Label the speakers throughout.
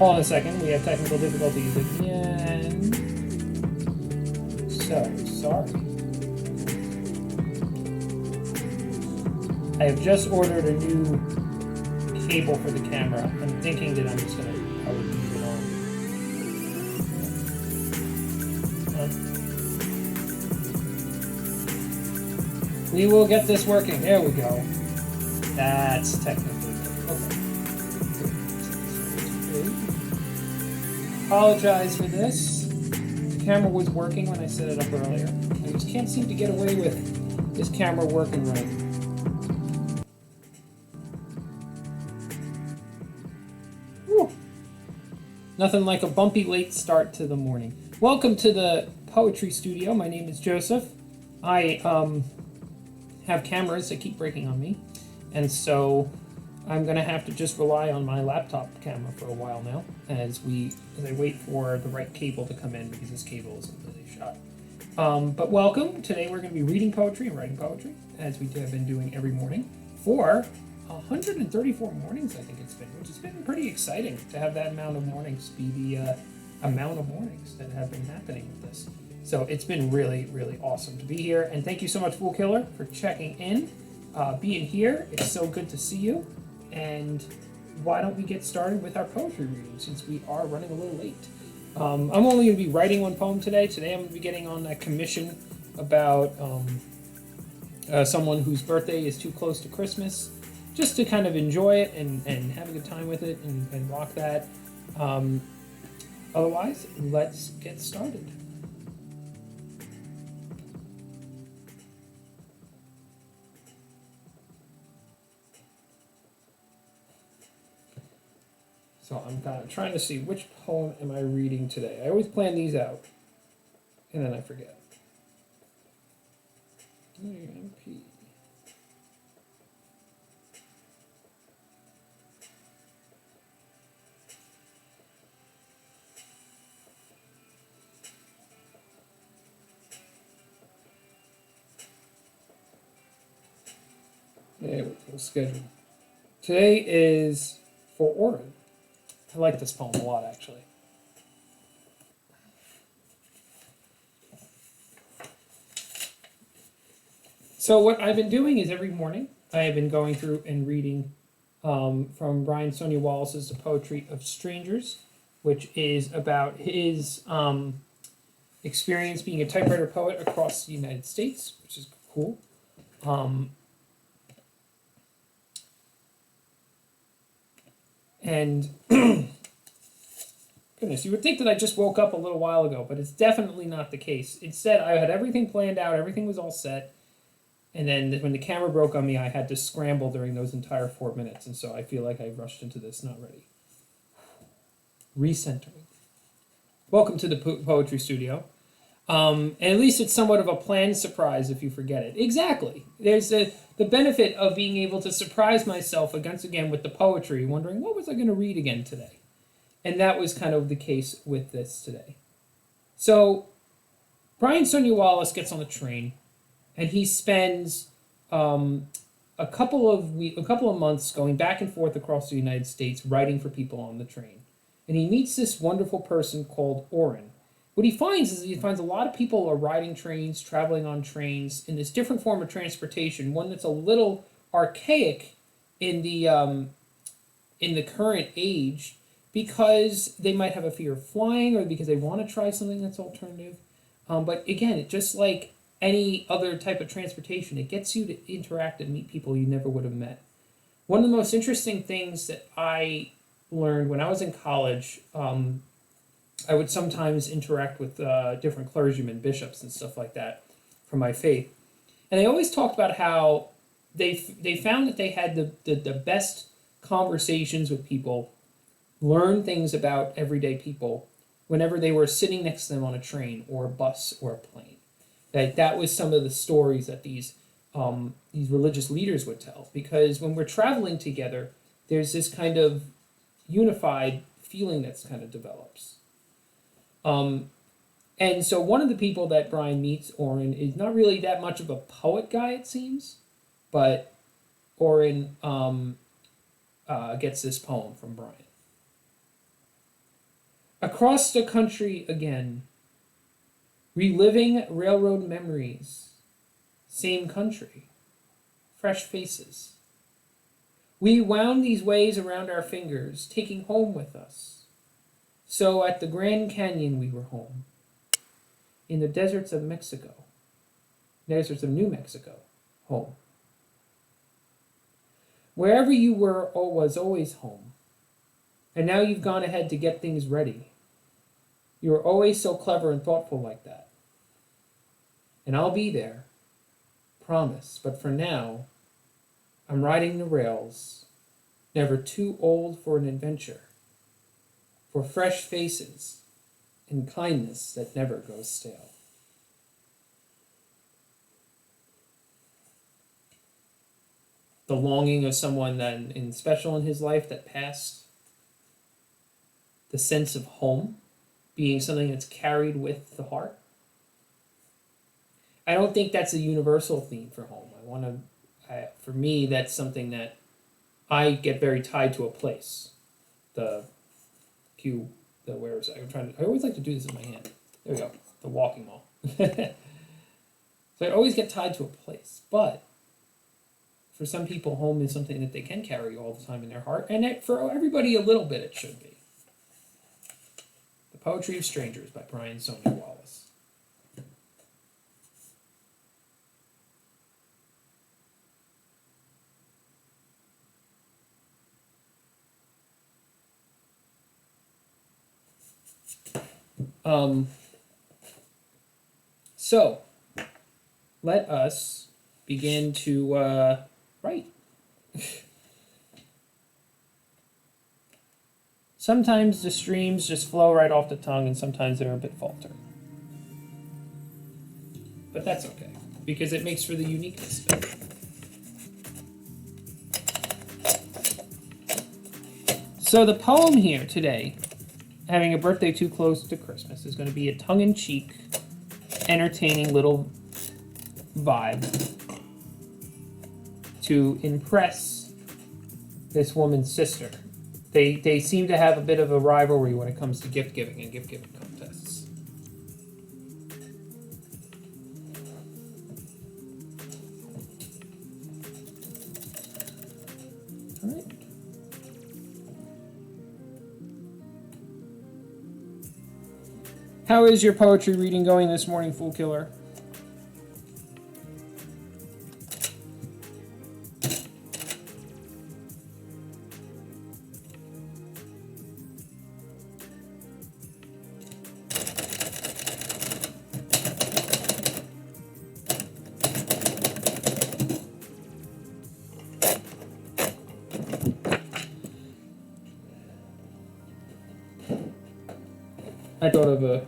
Speaker 1: Hold on a second, we have technical difficulties again. So, sorry. I have just ordered a new cable for the camera. I'm thinking that I'm just going to probably leave it on. We will get this working. There we go. That's technically good. Okay. Apologize for this. The camera was working when I set it up earlier. I just can't seem to get away with this camera working right. Whew. Nothing like a bumpy late start to the morning. Welcome to the poetry studio. My name is Joseph. I have cameras that keep breaking on me, and so I'm going to have to just rely on my laptop camera for a while now as I wait for the right cable to come in, because this cable isn't really shot. But welcome. Today we're going to be reading poetry and writing poetry, as we have been doing every morning for 134 mornings, I think it's been, which has been pretty exciting to have that amount of mornings be the amount of mornings that have been happening with this. So it's been really, really awesome to be here. And thank you so much, Fool Killer, for checking in, being here. It's so good to see you. And why don't we get started with our poetry reading, since we are running a little late. I'm only going to be writing one poem today. Today I'm going to be getting on that commission about someone whose birthday is too close to Christmas, just to kind of enjoy it and have a good time with it and rock that. Otherwise, let's get started. So I'm kind of trying to see which poem am I reading today. I always plan these out, and then I forget. MP. There we go, schedule. Today is for Orin. I like this poem a lot, actually. So what I've been doing is every morning I have been going through and reading from Brian Sonia Wallace's The Poetry of Strangers, which is about his experience being a typewriter poet across the United States, which is cool. And goodness, you would think that I just woke up a little while ago, but it's definitely not the case. Instead, I had everything planned out, everything was all set, and then when the camera broke on me, I had to scramble during those entire 4 minutes, and so I feel like I rushed into this not ready. Recentering. Welcome to the poetry studio. And at least it's somewhat of a planned surprise if you forget it. Exactly. There's the benefit of being able to surprise myself once again with the poetry, wondering what was I going to read again today? And that was kind of the case with this today. So Brian Sonia Wallace gets on the train, and he spends a couple of months going back and forth across the United States writing for people on the train. And he meets this wonderful person called Orin. What he finds is he finds a lot of people are riding trains, traveling on trains in this different form of transportation, one that's a little archaic in the current age, because they might have a fear of flying or because they want to try something that's alternative. But again, just like any other type of transportation, it gets you to interact and meet people you never would have met. One of the most interesting things that I learned when I was in college, I would sometimes interact with different clergymen, bishops, and stuff like that from my faith. And they always talked about how they found that they had the best conversations with people, learn things about everyday people whenever they were sitting next to them on a train or a bus or a plane. That was some of the stories that these religious leaders would tell. Because when we're traveling together, there's this kind of unified feeling that's kind of develops. And so one of the people that Brian meets, Orin, is not really that much of a poet guy, it seems, but Orin gets this poem from Brian. Across the country again, reliving railroad memories, same country, fresh faces. We wound these ways around our fingers, taking home with us. So at the Grand Canyon we were home. In the deserts of New Mexico, home. Wherever you were was always home. And now you've gone ahead to get things ready. You were always so clever and thoughtful like that. And I'll be there, promise. But for now, I'm riding the rails, never too old for an adventure, for fresh faces and kindness that never goes stale. The longing of someone special in his life that passed. The sense of home being something that's carried with the heart. I don't think that's a universal theme for home. For me, that's something that I get very tied to a place. Where is it? I always like to do this in my hand. There we go. The walking mall. So I always get tied to a place. But for some people, home is something that they can carry all the time in their heart. And for everybody, a little bit it should be. The Poetry of Strangers by Brian Sonia Wallace. So, let us begin to write. Sometimes the streams just flow right off the tongue, and sometimes they're a bit faltering. But that's okay, because it makes for the uniqueness of it. So the poem here today, having a birthday too close to Christmas, is going to be a tongue-in-cheek, entertaining little vibe to impress this woman's sister. They seem to have a bit of a rivalry when it comes to gift giving and gift giving contests. All right. How is your poetry reading going this morning, Fool Killer? I thought of a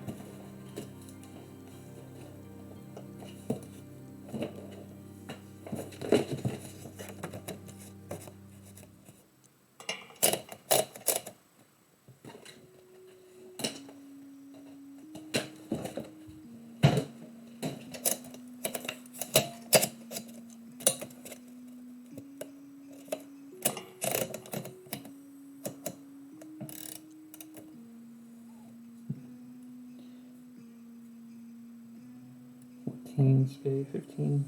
Speaker 1: Spade 15.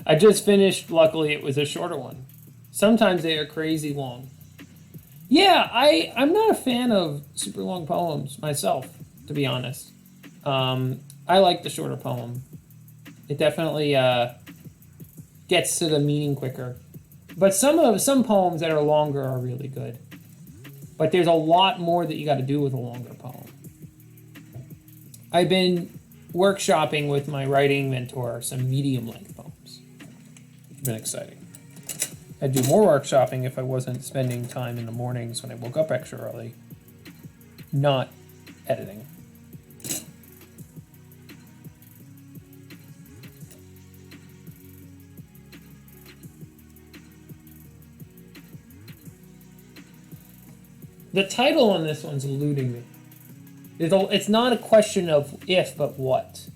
Speaker 1: I just finished, luckily it was a shorter one. Sometimes they are crazy long. Yeah, I'm not a fan of super long poems myself, to be honest. I like the shorter poem. It definitely gets to the meaning quicker. But some poems that are longer are really good. But there's a lot more that you got to do with a longer poem. I've been workshopping with my writing mentor some medium-length poems. It's been exciting. I'd do more workshopping if I wasn't spending time in the mornings when I woke up extra early, not editing. The title on this one's eluding me. It's not a question of if, but what.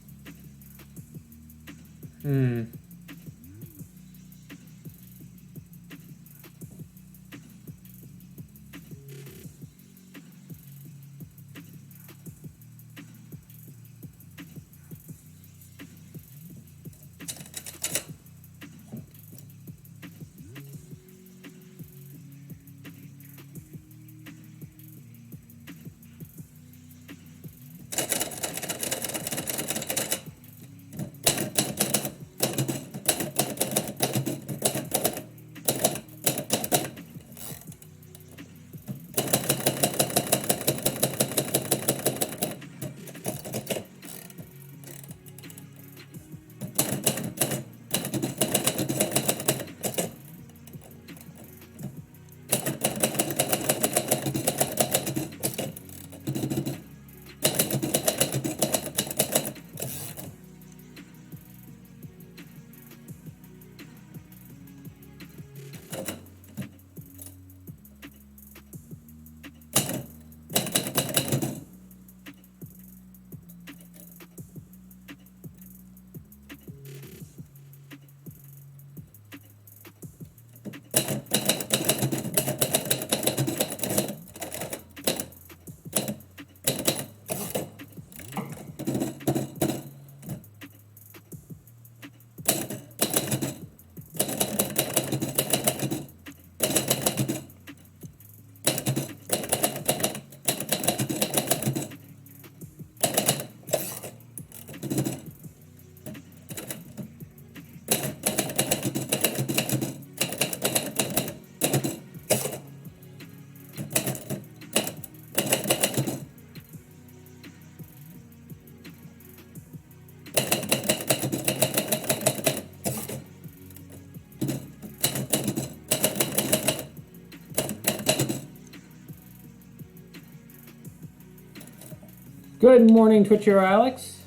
Speaker 1: Good morning, Twitcher Alex.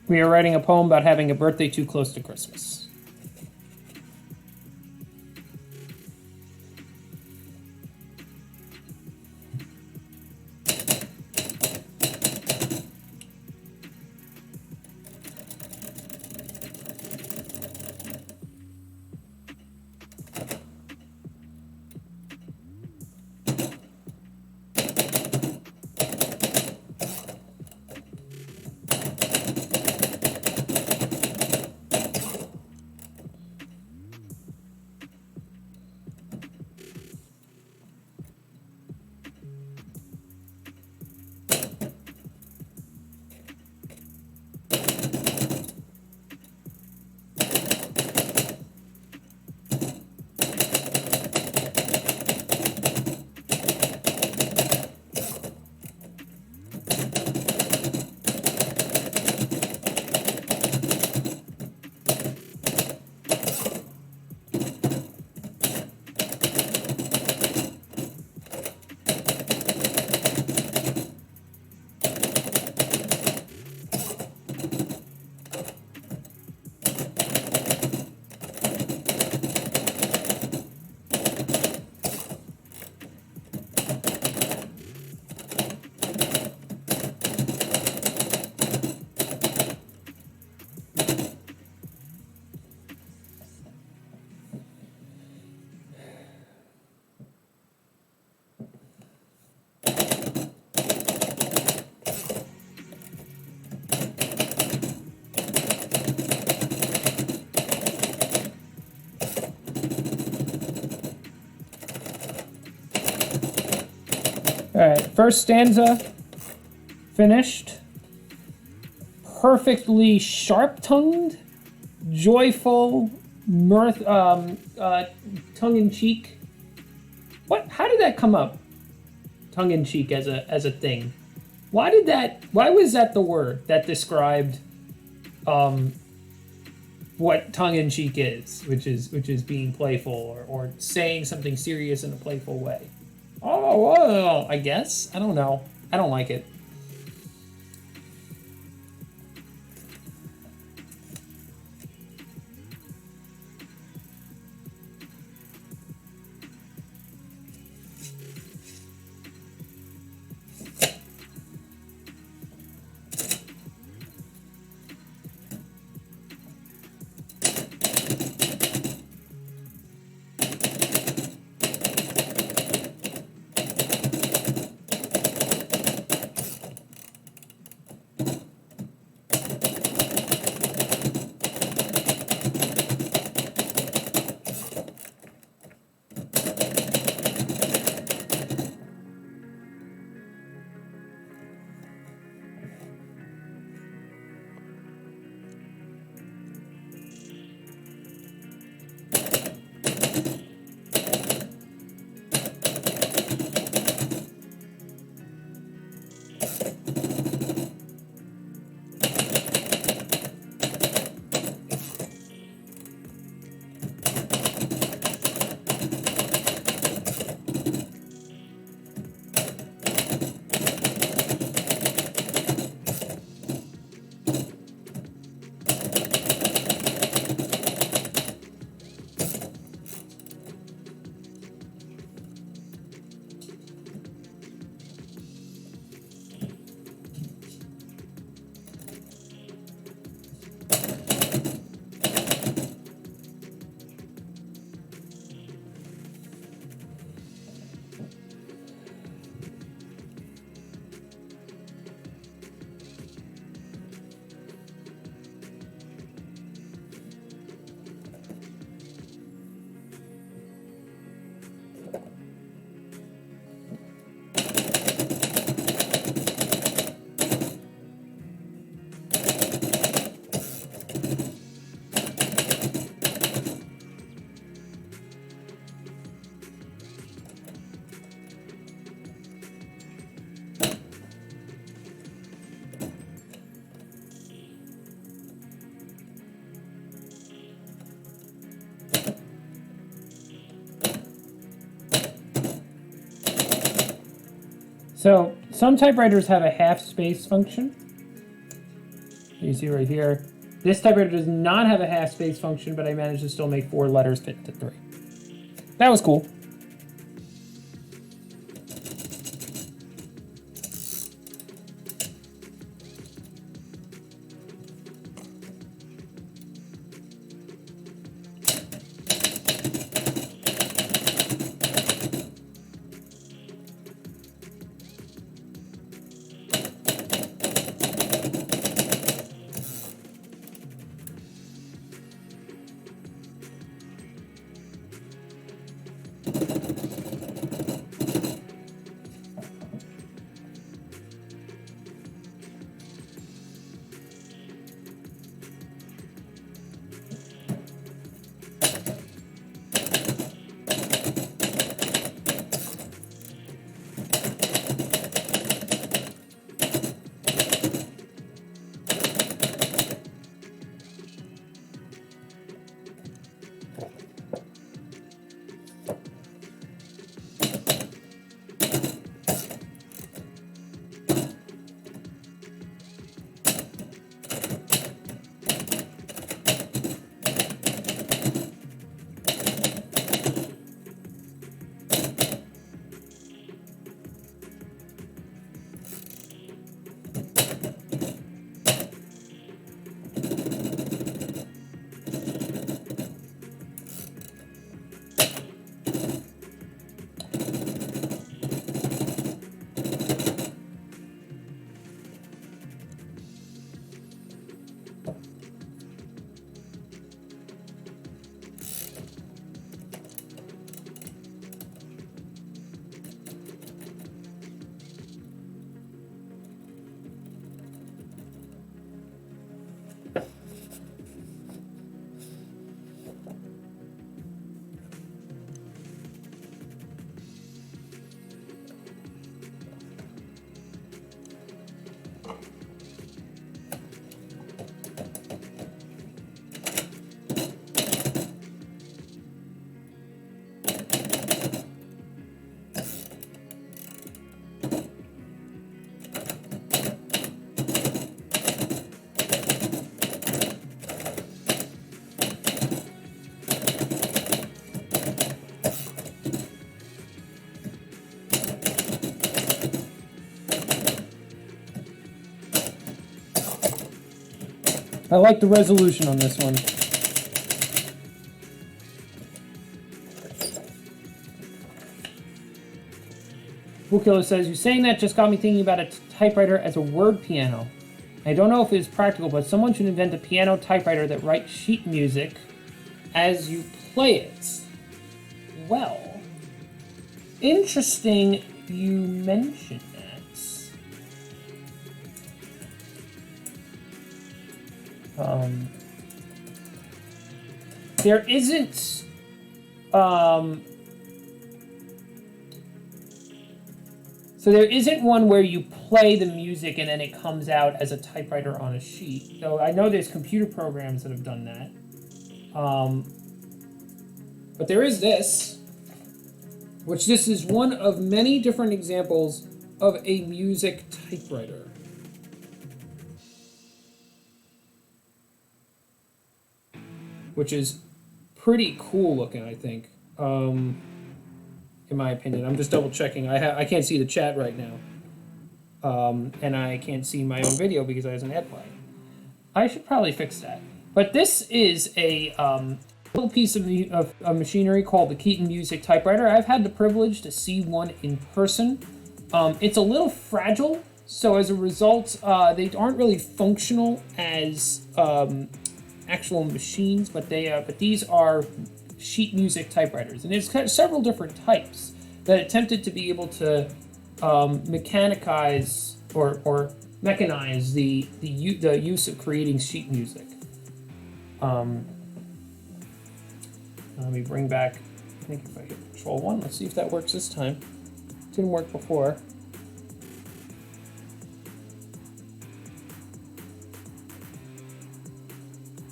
Speaker 1: We are writing a poem about having a birthday too close to Christmas. All right, first stanza finished. Perfectly sharp-tongued, joyful, tongue-in-cheek. What? How did that come up? Tongue-in-cheek as a thing. Why was that the word that described what tongue-in-cheek is, which is being playful or saying something serious in a playful way? Oh, I guess. I don't know. I don't like it. So some typewriters have a half space function. You see right here. This typewriter does not have a half space function, but I managed to still make 4 letters fit into 3. That was cool. I like the resolution on this one. Bookiller says, you saying that just got me thinking about a typewriter as a word piano. I don't know if it is practical, but someone should invent a piano typewriter that writes sheet music as you play it. Well, interesting you mention that. There isn't so there isn't one where you play the music and then it comes out as a typewriter on a sheet. So I know there's computer programs that have done that. But there is this, which this is one of many different examples of a music typewriter. Which is pretty cool looking, I think. In my opinion, I'm just double checking. I can't see the chat right now, and I can't see my own video because I have an ad playing. I should probably fix that. But this is a little piece of machinery called the Keaton Music Typewriter. I've had the privilege to see one in person. It's a little fragile, so as a result, they aren't really functional as actual machines, but these are sheet music typewriters, and there's several different types that attempted to be able to mechanize or mechanize the use of creating sheet music. Let me bring back, I think if I hit Control-1, let's see if that works this time. It didn't work before.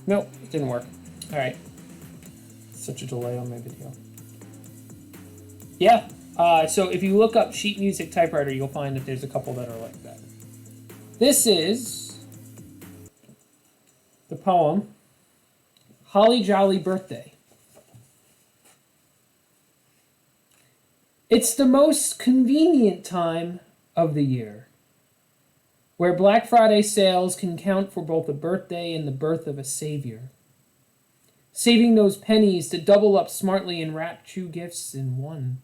Speaker 1: Nope, it didn't work. All right. Such a delay on my video. Yeah, So if you look up sheet music typewriter, you'll find that there's a couple that are like that. This is the poem, Holly Jolly Birthday. It's the most convenient time of the year, where Black Friday sales can count for both a birthday and the birth of a savior. Saving those pennies to double up smartly and wrap two gifts in one.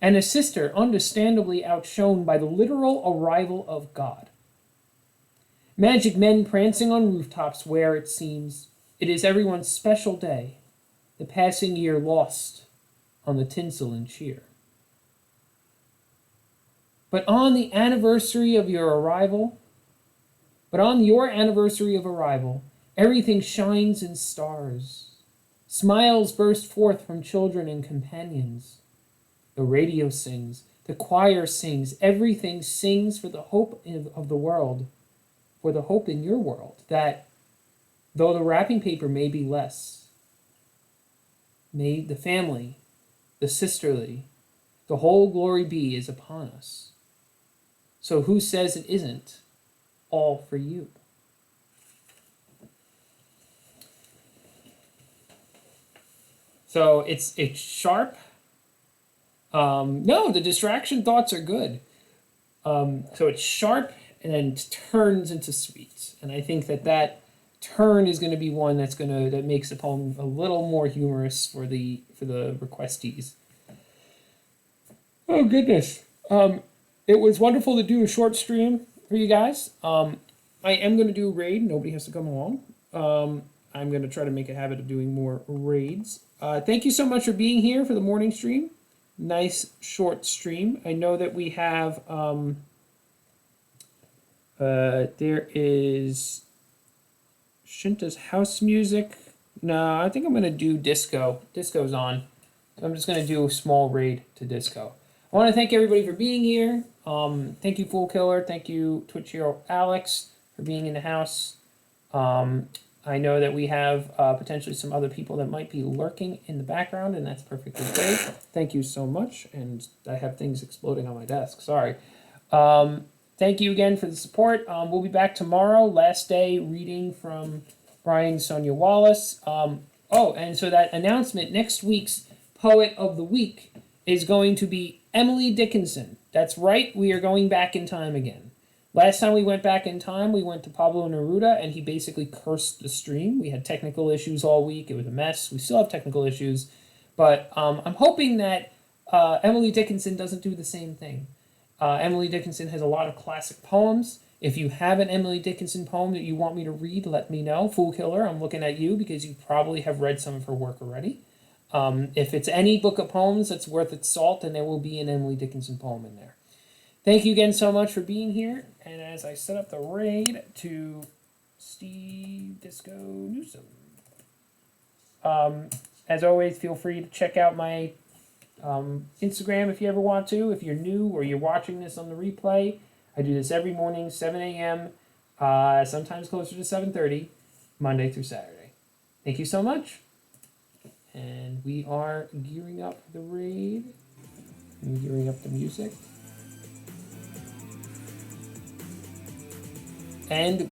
Speaker 1: And a sister understandably outshone by the literal arrival of God. Magic men prancing on rooftops where, it seems, it is everyone's special day, the passing year lost on the tinsel and cheer. But on your anniversary of arrival, everything shines in stars. Smiles burst forth from children and companions. The radio sings, the choir sings, everything sings for the hope of the world, for the hope in your world, that though the wrapping paper may be less, may the family, the sisterly, the whole glory be is upon us. So who says it isn't all for you? So it's sharp. No, the distraction thoughts are good. So it's sharp and then turns into sweet. And I think that turn is going to be one that makes the poem a little more humorous for the requestees. Oh goodness. It was wonderful to do a short stream for you guys. I am going to do a raid. Nobody has to come along. I'm going to try to make a habit of doing more raids. Thank you so much for being here for the morning stream. Nice short stream. I know that we have there is Shinta's house music. No, I think I'm gonna do disco. Disco's on. So I'm just gonna do a small raid to disco. I want to thank everybody for being here. Thank you, Fool Killer. Thank you, Twitch Hero Alex, for being in the house. I know that we have potentially some other people that might be lurking in the background, and that's perfectly great. Thank you so much. And I have things exploding on my desk. Sorry. Thank you again for the support. We'll be back tomorrow. Last day reading from Brian Sonia Wallace. And so that announcement, next week's Poet of the Week is going to be Emily Dickinson. That's right. We are going back in time again. Last time we went back in time, we went to Pablo Neruda, and he basically cursed the stream. We had technical issues all week. It was a mess. We still have technical issues. But I'm hoping that Emily Dickinson doesn't do the same thing. Emily Dickinson has a lot of classic poems. If you have an Emily Dickinson poem that you want me to read, let me know. Fool Killer, I'm looking at you because you probably have read some of her work already. If it's any book of poems that's worth its salt, then there will be an Emily Dickinson poem in there. Thank you again so much for being here. And as I set up the raid to Steve Disco Newsom, as always, feel free to check out my Instagram if you ever want to. If you're new or you're watching this on the replay, I do this every morning, 7 a.m., sometimes closer to 7:30, Monday through Saturday. Thank you so much. And we are gearing up the raid. I'm gearing up the music. And